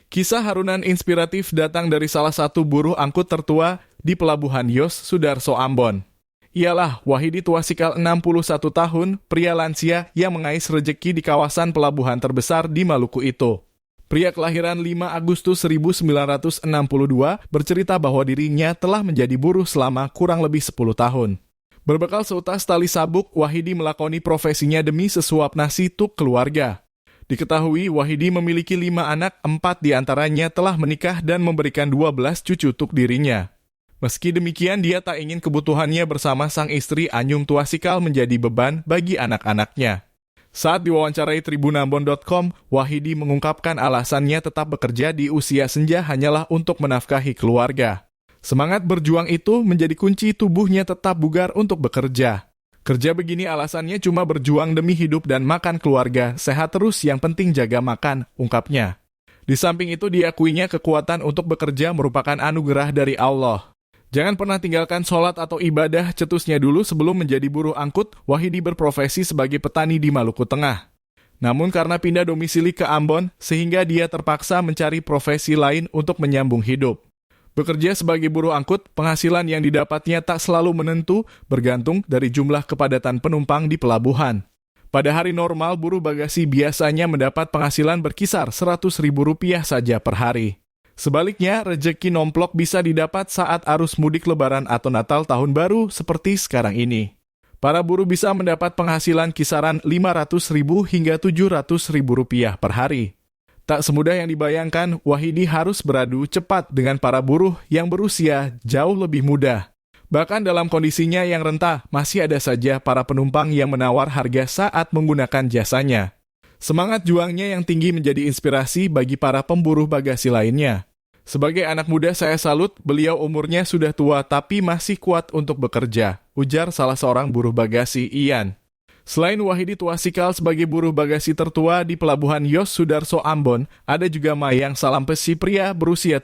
Kisah harunan inspiratif datang dari salah satu buruh angkut tertua di Pelabuhan Yos, Sudarso, Ambon. Ialah Wahidi Tuasikal 61 tahun, pria lansia yang mengais rejeki di kawasan pelabuhan terbesar di Maluku itu. Pria kelahiran 5 Agustus 1962 bercerita bahwa dirinya telah menjadi buruh selama kurang lebih 10 tahun. Berbekal seutas tali sabuk, Wahidi melakoni profesinya demi sesuap nasi tuk keluarga. Diketahui Wahidi memiliki 5 anak, 4 diantaranya telah menikah dan memberikan 12 cucu tuk dirinya. Meski demikian, dia tak ingin kebutuhannya bersama sang istri Anyung Tuasikal menjadi beban bagi anak-anaknya. Saat diwawancarai tribunambon.com, Wahidi mengungkapkan alasannya tetap bekerja di usia senja hanyalah untuk menafkahi keluarga. Semangat berjuang itu menjadi kunci tubuhnya tetap bugar untuk bekerja. Kerja begini alasannya cuma berjuang demi hidup dan makan keluarga, sehat terus yang penting jaga makan, ungkapnya. Di samping itu diakuinya kekuatan untuk bekerja merupakan anugerah dari Allah. Jangan pernah tinggalkan sholat atau ibadah, cetusnya dulu sebelum menjadi buruh angkut. Wahidi berprofesi sebagai petani di Maluku Tengah. Namun karena pindah domisili ke Ambon, sehingga dia terpaksa mencari profesi lain untuk menyambung hidup. Bekerja sebagai buruh angkut, penghasilan yang didapatnya tak selalu menentu, bergantung dari jumlah kepadatan penumpang di pelabuhan. Pada hari normal, buruh bagasi biasanya mendapat penghasilan berkisar Rp100.000 saja per hari. Sebaliknya, rejeki nomplok bisa didapat saat arus mudik lebaran atau Natal tahun baru seperti sekarang ini. Para buruh bisa mendapat penghasilan kisaran Rp500.000 hingga Rp700.000 per hari. Tak semudah yang dibayangkan, Wahidi harus beradu cepat dengan para buruh yang berusia jauh lebih muda. Bahkan dalam kondisinya yang rentah, masih ada saja para penumpang yang menawar harga saat menggunakan jasanya. Semangat juangnya yang tinggi menjadi inspirasi bagi para pemburuh bagasi lainnya. Sebagai anak muda saya salut, beliau umurnya sudah tua tapi masih kuat untuk bekerja, ujar salah seorang buruh bagasi, Ian. Selain Wahidi Tuasikal sebagai buruh bagasi tertua di Pelabuhan Yos, Sudarso, Ambon, ada juga Mayang Salampesi, pria berusia